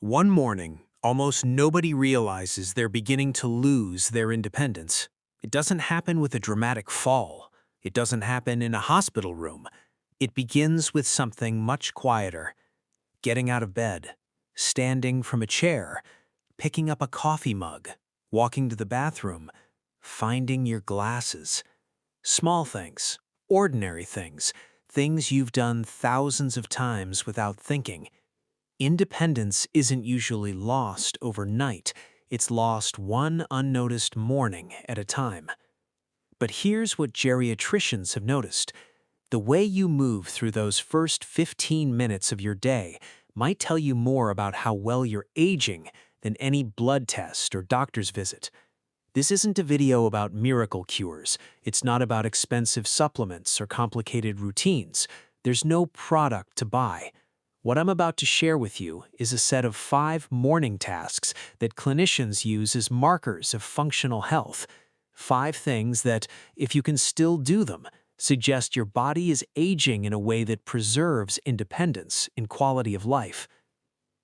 One morning, almost nobody realizes they're beginning to lose their independence. It doesn't happen with a dramatic fall. It doesn't happen in a hospital room. It begins with something much quieter. Getting out of bed, standing from a chair, picking up a coffee mug, walking to the bathroom, finding your glasses. Small things, ordinary things, things you've done thousands of times without thinking. Independence isn't usually lost overnight. It's lost one unnoticed morning at a time. But here's what geriatricians have noticed. The way you move through those first 15 minutes of your day might tell you more about how well you're aging than any blood test or doctor's visit. This isn't a video about miracle cures. It's not about expensive supplements or complicated routines. There's no product to buy. What I'm about to share with you is a set of 5 morning tasks that clinicians use as markers of functional health. 5 things that, if you can still do them, suggest your body is aging in a way that preserves independence in quality of life.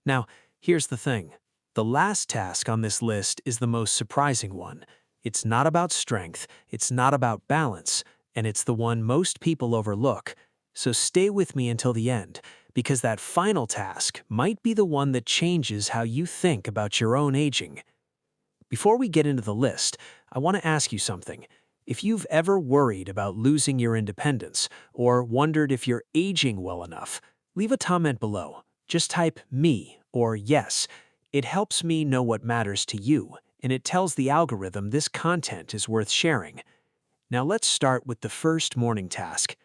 Now, here's the thing. The last task on this list is the most surprising one. It's not about strength, it's not about balance, and it's the one most people overlook. So stay with me until the end, because that final task might be the one that changes how you think about your own aging. Before we get into the list, I want to ask you something. If you've ever worried about losing your independence or wondered if you're aging well enough, leave a comment below. Just type me or yes. It helps me know what matters to you, and it tells the algorithm this content is worth sharing. Now let's start with the first morning task.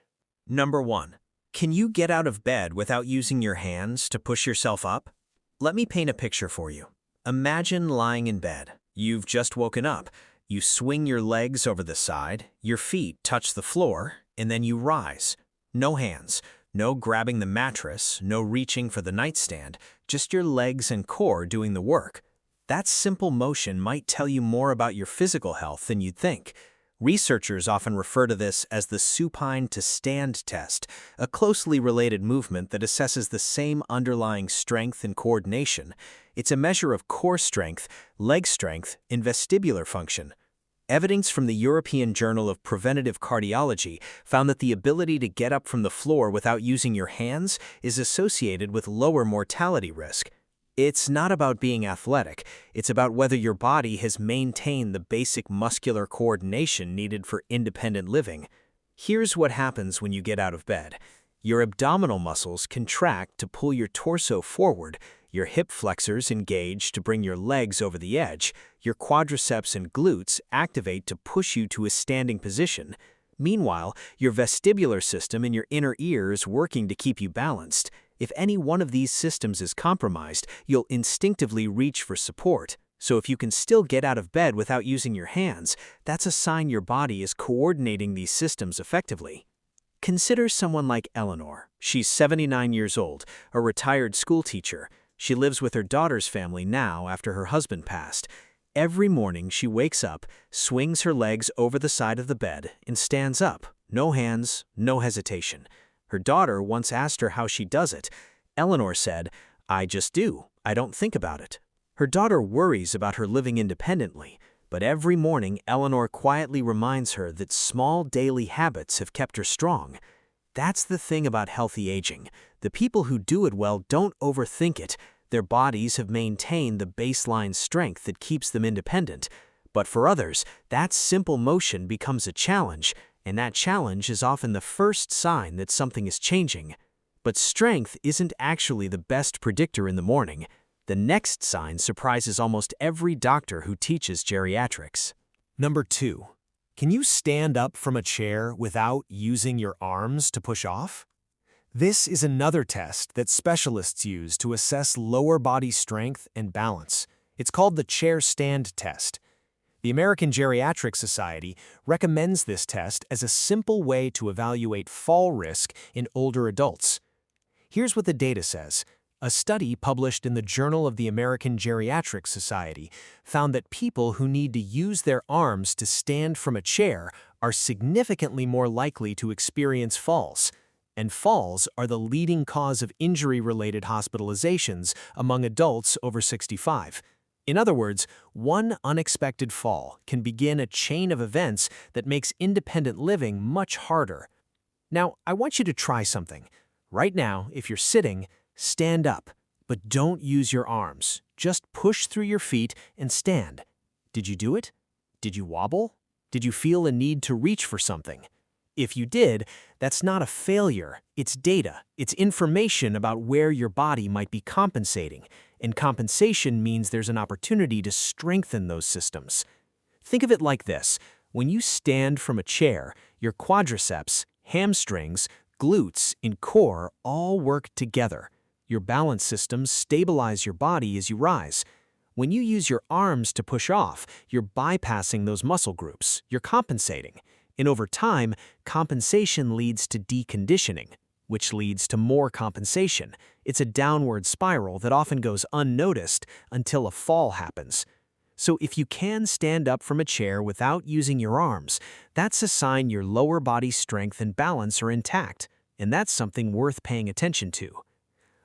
Number 1. Can you get out of bed without using your hands to push yourself up? Let me paint a picture for you. Imagine lying in bed. You've just woken up. You swing your legs over the side, your feet touch the floor, and then you rise. No hands, no grabbing the mattress, no reaching for the nightstand, just your legs and core doing the work. That simple motion might tell you more about your physical health than you'd think. Researchers often refer to this as the supine-to-stand test, a closely related movement that assesses the same underlying strength and coordination. It's a measure of core strength, leg strength, and vestibular function. Evidence from the European Journal of Preventive Cardiology found that the ability to get up from the floor without using your hands is associated with lower mortality risk. It's not about being athletic, it's about whether your body has maintained the basic muscular coordination needed for independent living. Here's what happens when you get out of bed. Your abdominal muscles contract to pull your torso forward, your hip flexors engage to bring your legs over the edge, your quadriceps and glutes activate to push you to a standing position. Meanwhile, your vestibular system in your inner ear is working to keep you balanced. If any one of these systems is compromised, you'll instinctively reach for support. So if you can still get out of bed without using your hands, that's a sign your body is coordinating these systems effectively. Consider someone like Eleanor. She's 79 years old, a retired school teacher. She lives with her daughter's family now after her husband passed. Every morning she wakes up, swings her legs over the side of the bed, and stands up. No hands, no hesitation. Her daughter once asked her how she does it. Eleanor said, "I just do. I don't think about it." Her daughter worries about her living independently, but every morning Eleanor quietly reminds her that small daily habits have kept her strong. That's the thing about healthy aging. The people who do it well don't overthink it. Their bodies have maintained the baseline strength that keeps them independent. But for others, that simple motion becomes a challenge, and that challenge is often the first sign that something is changing. But strength isn't actually the best predictor in the morning. The next sign surprises almost every doctor who teaches geriatrics. Number 2. Can you stand up from a chair without using your arms to push off? This is another test that specialists use to assess lower body strength and balance. It's called the chair stand test. The American Geriatric Society recommends this test as a simple way to evaluate fall risk in older adults. Here's what the data says. A study published in the Journal of the American Geriatric Society found that people who need to use their arms to stand from a chair are significantly more likely to experience falls. and falls are the leading cause of injury-related hospitalizations among adults over 65. In other words, one unexpected fall can begin a chain of events that makes independent living much harder. Now, I want you to try something. Right now, if you're sitting, stand up, but don't use your arms. Just push through your feet and stand. Did you do it? Did you wobble? Did you feel a need to reach for something? If you did, that's not a failure. It's data. It's information about where your body might be compensating, and compensation means there's an opportunity to strengthen those systems. Think of it like this. When you stand from a chair, your quadriceps, hamstrings, glutes, and core all work together. Your balance systems stabilize your body as you rise. When you use your arms to push off, you're bypassing those muscle groups. You're compensating. And over time, compensation leads to deconditioning, which leads to more compensation. It's a downward spiral that often goes unnoticed until a fall happens. So if you can stand up from a chair without using your arms, that's a sign your lower body strength and balance are intact, and that's something worth paying attention to.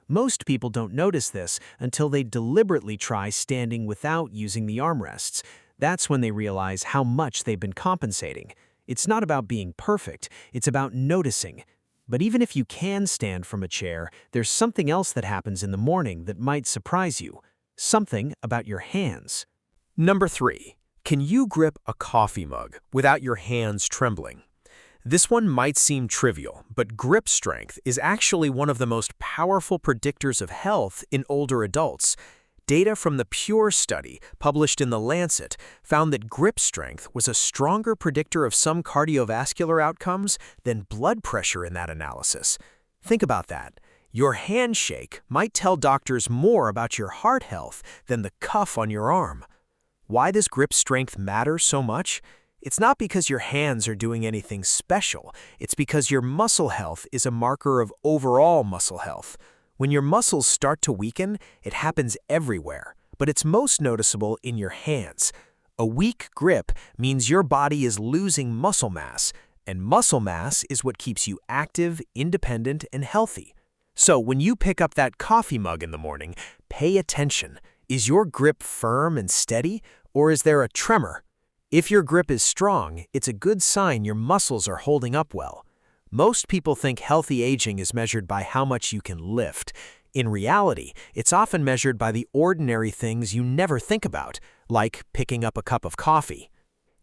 Most people don't notice this until they deliberately try standing without using the armrests. That's when they realize how much they've been compensating. It's not about being perfect, it's about noticing. But even if you can stand from a chair, there's something else that happens in the morning that might surprise you. Something about your hands. Number 3. Can you grip a coffee mug without your hands trembling? This one might seem trivial, but grip strength is actually one of the most powerful predictors of health in older adults. Data from the PURE study, published in the Lancet, found that grip strength was a stronger predictor of some cardiovascular outcomes than blood pressure in that analysis. Think about that. Your handshake might tell doctors more about your heart health than the cuff on your arm. Why does grip strength matter so much? It's not because your hands are doing anything special. It's because your muscle health is a marker of overall muscle health. When your muscles start to weaken, it happens everywhere, but it's most noticeable in your hands. A weak grip means your body is losing muscle mass, and muscle mass is what keeps you active, independent, and healthy. So when you pick up that coffee mug in the morning, pay attention. Is your grip firm and steady, or is there a tremor? If your grip is strong, it's a good sign your muscles are holding up well. Most people think healthy aging is measured by how much you can lift. In reality, it's often measured by the ordinary things you never think about, like picking up a cup of coffee.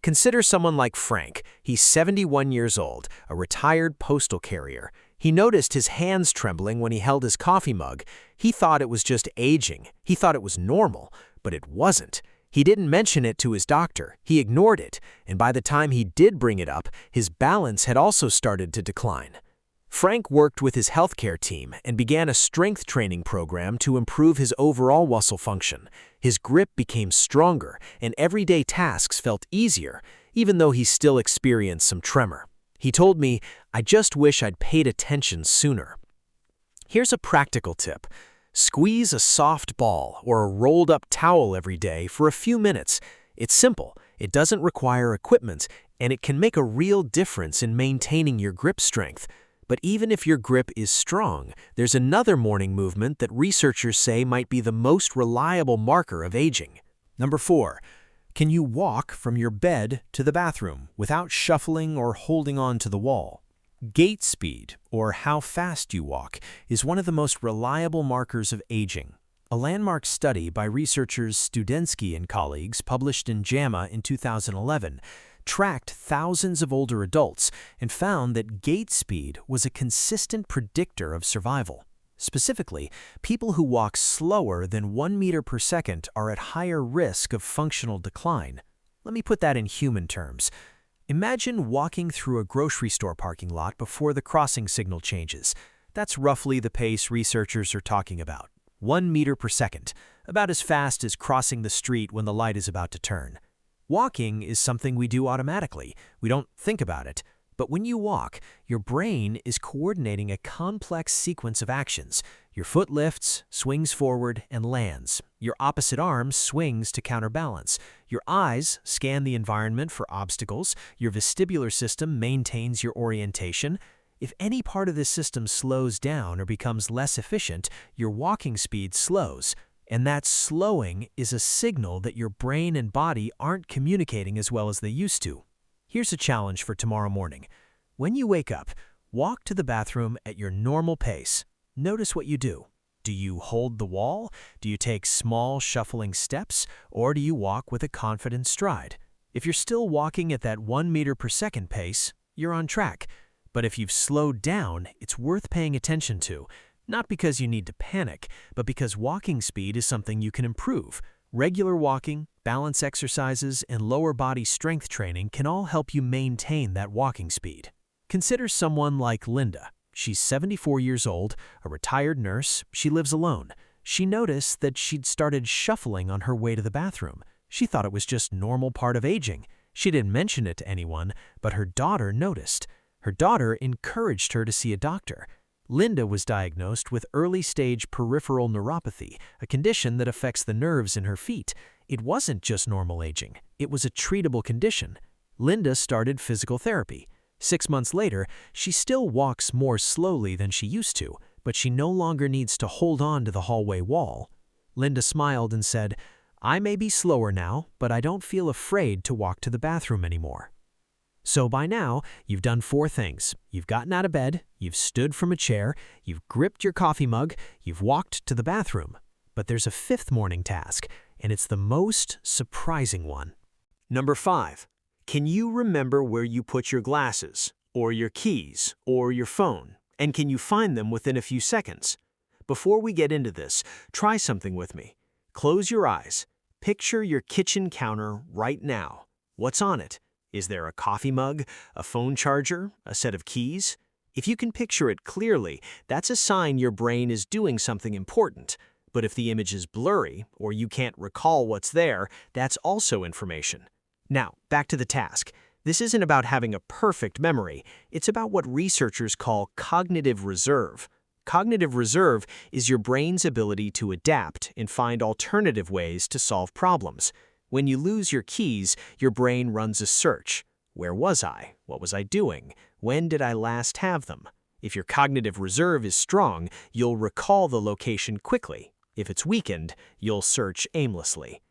Consider someone like Frank. He's 71 years old, a retired postal carrier. He noticed his hands trembling when he held his coffee mug. He thought it was just aging. He thought it was normal, but it wasn't. He didn't mention it to his doctor. He ignored it, and by the time he did bring it up, his balance had also started to decline. Frank worked with his healthcare team and began a strength training program to improve his overall muscle function. His grip became stronger, and everyday tasks felt easier, even though he still experienced some tremor. He told me, "I just wish I'd paid attention sooner." Here's a practical tip. Squeeze a soft ball or a rolled-up towel every day for a few minutes. It's simple, it doesn't require equipment, and it can make a real difference in maintaining your grip strength. But even if your grip is strong, there's another morning movement that researchers say might be the most reliable marker of aging. Number 4. Can you walk from your bed to the bathroom without shuffling or holding on to the wall? Gait speed, or how fast you walk, is one of the most reliable markers of aging. A landmark study by researchers Studensky and colleagues, published in JAMA in 2011, tracked thousands of older adults and found that gait speed was a consistent predictor of survival. Specifically, people who walk slower than 1 meter per second are at higher risk of functional decline. Let me put that in human terms. Imagine walking through a grocery store parking lot before the crossing signal changes. That's roughly the pace researchers are talking about. 1 meter per second, about as fast as crossing the street when the light is about to turn. Walking is something we do automatically. We don't think about it. But when you walk, your brain is coordinating a complex sequence of actions. Your foot lifts, swings forward, and lands. Your opposite arm swings to counterbalance. Your eyes scan the environment for obstacles. Your vestibular system maintains your orientation. If any part of this system slows down or becomes less efficient, your walking speed slows. And that slowing is a signal that your brain and body aren't communicating as well as they used to. Here's a challenge for tomorrow morning. When you wake up, walk to the bathroom at your normal pace. Notice what you do. Do you hold the wall? Do you take small, shuffling steps? Or do you walk with a confident stride? If you're still walking at that 1 meter per second pace, you're on track. But if you've slowed down, it's worth paying attention to. Not because you need to panic, but because walking speed is something you can improve. Regular walking, balance exercises, and lower body strength training can all help you maintain that walking speed. Consider someone like Linda. She's 74 years old, a retired nurse. She lives alone. She noticed that she'd started shuffling on her way to the bathroom. She thought it was just a normal part of aging. She didn't mention it to anyone, but her daughter noticed. Her daughter encouraged her to see a doctor. Linda was diagnosed with early-stage peripheral neuropathy, a condition that affects the nerves in her feet. It wasn't just normal aging. It was a treatable condition. Linda started physical therapy. 6 months later, she still walks more slowly than she used to, but she no longer needs to hold on to the hallway wall. Linda smiled and said, "I may be slower now, but I don't feel afraid to walk to the bathroom anymore." So by now, you've done 4 things. You've gotten out of bed, you've stood from a chair, you've gripped your coffee mug, you've walked to the bathroom. But there's a 5th morning task, and it's the most surprising one. Number 5. Can you remember where you put your glasses, or your keys, or your phone? And can you find them within a few seconds? Before we get into this, try something with me. Close your eyes. Picture your kitchen counter right now. What's on it? Is there a coffee mug, a phone charger, a set of keys? If you can picture it clearly, that's a sign your brain is doing something important. But if the image is blurry, or you can't recall what's there, that's also information. Now, back to the task. This isn't about having a perfect memory. It's about what researchers call cognitive reserve. Cognitive reserve is your brain's ability to adapt and find alternative ways to solve problems. When you lose your keys, your brain runs a search. Where was I? What was I doing? When did I last have them? If your cognitive reserve is strong, you'll recall the location quickly. If it's weakened, you'll search aimlessly.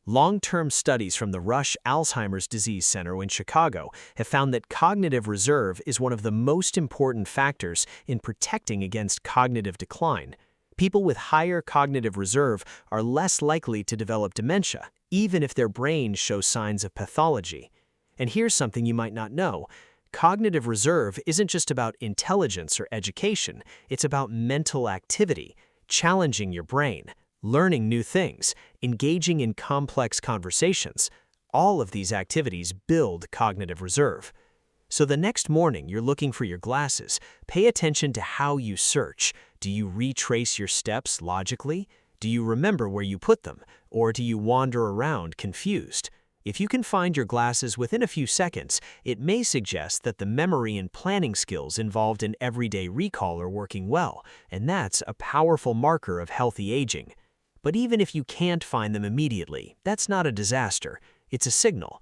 Long-term studies from the Rush Alzheimer's Disease Center in Chicago have found that cognitive reserve is one of the most important factors in protecting against cognitive decline. People with higher cognitive reserve are less likely to develop dementia, even if their brains show signs of pathology. And here's something you might not know. Cognitive reserve isn't just about intelligence or education, it's about mental activity, challenging your brain, learning new things, engaging in complex conversations. All of these activities build cognitive reserve. So the next morning you're looking for your glasses, pay attention to how you search. Do you retrace your steps logically? Do you remember where you put them? Or do you wander around confused? If you can find your glasses within a few seconds, it may suggest that the memory and planning skills involved in everyday recall are working well, and that's a powerful marker of healthy aging. But even if you can't find them immediately, that's not a disaster. It's a signal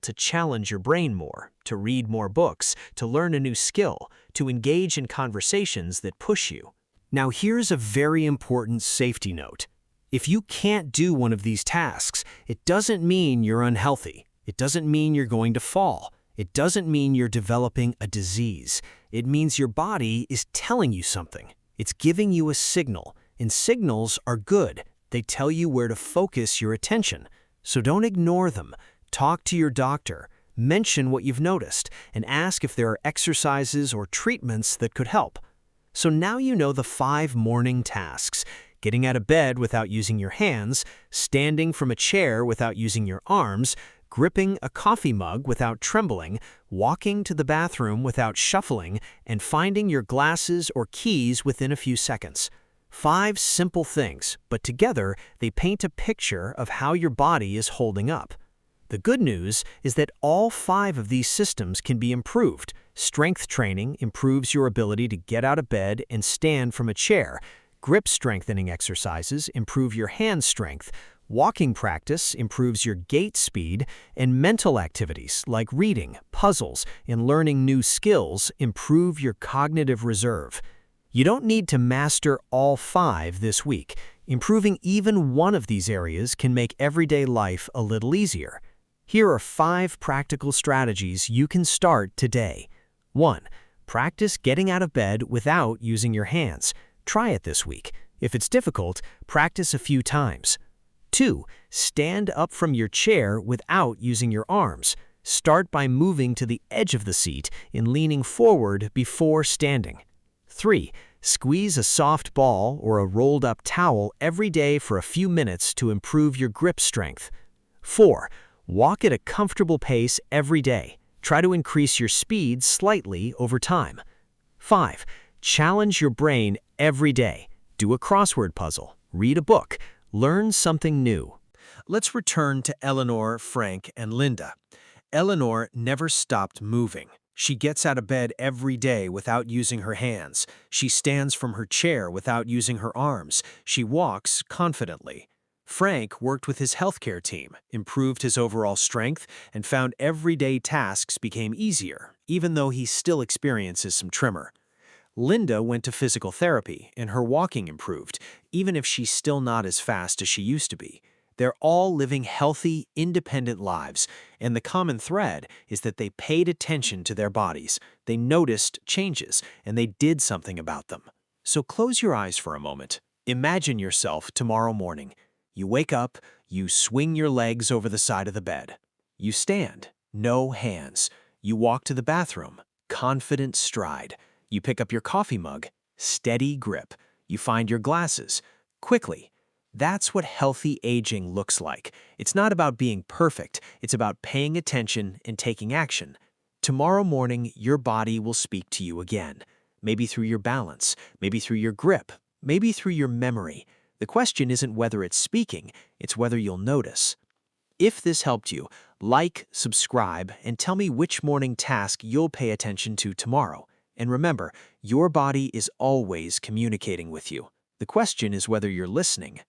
to challenge your brain more, to read more books, to learn a new skill, to engage in conversations that push you. Now here's a very important safety note. If you can't do one of these tasks, it doesn't mean you're unhealthy. It doesn't mean you're going to fall. It doesn't mean you're developing a disease. It means your body is telling you something. It's giving you a signal. And signals are good. They tell you where to focus your attention. So don't ignore them. Talk to your doctor. Mention what you've noticed and ask if there are exercises or treatments that could help. So now you know the 5 morning tasks: getting out of bed without using your hands, standing from a chair without using your arms, gripping a coffee mug without trembling, walking to the bathroom without shuffling, and finding your glasses or keys within a few seconds. 5 simple things, but together they paint a picture of how your body is holding up. The good news is that all 5 of these systems can be improved. Strength training improves your ability to get out of bed and stand from a chair. Grip strengthening exercises improve your hand strength. Walking practice improves your gait speed, and mental activities like reading, puzzles, and learning new skills improve your cognitive reserve. You don't need to master all 5 this week. Improving even one of these areas can make everyday life a little easier. Here are 5 practical strategies you can start today. 1. Practice getting out of bed without using your hands. Try it this week. If it's difficult, practice a few times. 2. Stand up from your chair without using your arms. Start by moving to the edge of the seat and leaning forward before standing. 3. Squeeze a soft ball or a rolled-up towel every day for a few minutes to improve your grip strength. 4. Walk at a comfortable pace every day. Try to increase your speed slightly over time. 5. Challenge your brain every day. Do a crossword puzzle, read a book, learn something new. Let's return to Eleanor, Frank, and Linda. Eleanor never stopped moving. She gets out of bed every day without using her hands. She stands from her chair without using her arms. She walks confidently. Frank worked with his healthcare team, improved his overall strength, and found everyday tasks became easier, even though he still experiences some tremor. Linda went to physical therapy, and her walking improved, even if she's still not as fast as she used to be. They're all living healthy, independent lives, and the common thread is that they paid attention to their bodies, they noticed changes, and they did something about them. So close your eyes for a moment. Imagine yourself tomorrow morning. You wake up, you swing your legs over the side of the bed. You stand, no hands. You walk to the bathroom, confident stride. You pick up your coffee mug, steady grip. You find your glasses, quickly. That's what healthy aging looks like. It's not about being perfect, it's about paying attention and taking action. Tomorrow morning, your body will speak to you again. Maybe through your balance, maybe through your grip, maybe through your memory. The question isn't whether it's speaking, it's whether you'll notice. If this helped you, like, subscribe, and tell me which morning task you'll pay attention to tomorrow. And remember, your body is always communicating with you. The question is whether you're listening.